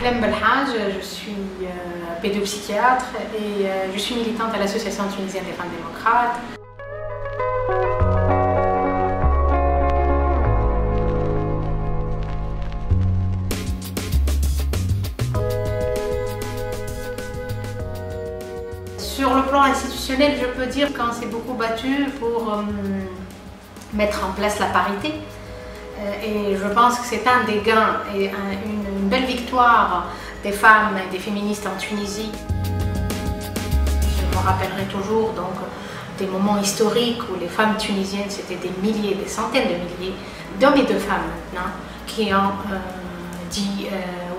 Ahlem Belhaj, je suis pédopsychiatre et je suis militante à l'Association tunisienne des femmes démocrates. Sur le plan institutionnel, je peux dire qu'on s'est beaucoup battu pour mettre en place la parité. Et je pense que c'est un des gains et une belle victoire des femmes et des féministes en Tunisie. Je me rappellerai toujours donc des moments historiques où les femmes tunisiennes, c'était des milliers, des centaines de milliers d'hommes et de femmes maintenant qui ont dit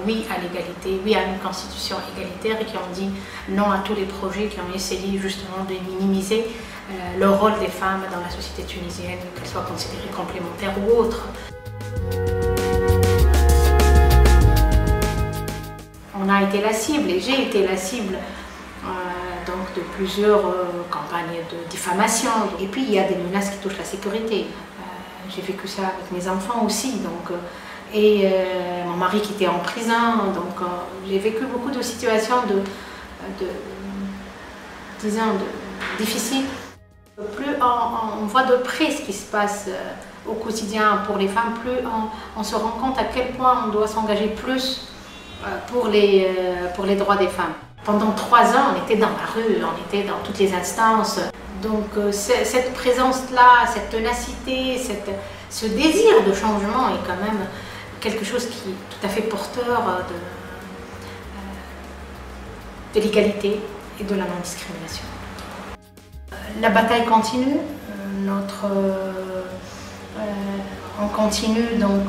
oui à l'égalité, oui à une constitution égalitaire et qui ont dit non à tous les projets qui ont essayé justement de minimiser le rôle des femmes dans la société tunisienne, qu'elles soient considérées complémentaires ou autres. On a été la cible et j'ai été la cible donc de plusieurs campagnes de diffamation. Et puis il y a des menaces qui touchent la sécurité. J'ai vécu ça avec mes enfants aussi. Donc, et mon mari qui était en prison. Donc j'ai vécu beaucoup de situations difficiles. Plus on voit de près ce qui se passe au quotidien pour les femmes, plus on se rend compte à quel point on doit s'engager plus pour les droits des femmes. Pendant 3 ans, on était dans la rue, on était dans toutes les instances. Donc cette présence-là, cette ténacité, ce désir de changement est quand même quelque chose qui est tout à fait porteur de l'égalité et de la non-discrimination. La bataille continue, on continue donc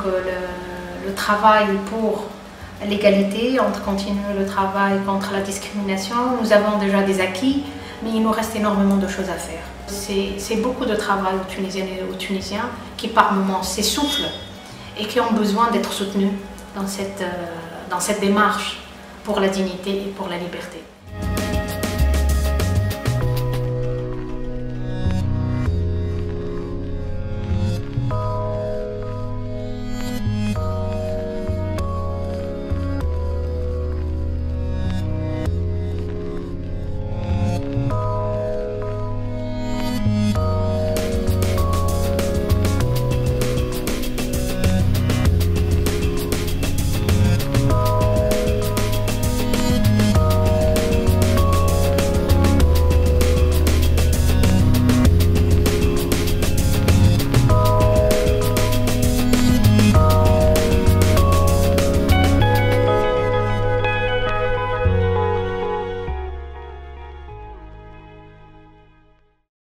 le travail pour l'égalité, on continue le travail contre la discrimination. Nous avons déjà des acquis, mais il nous reste énormément de choses à faire. C'est beaucoup de travail aux Tunisiennes et aux Tunisiens qui par moments s'essoufflent et qui ont besoin d'être soutenus dans cette démarche pour la dignité et pour la liberté.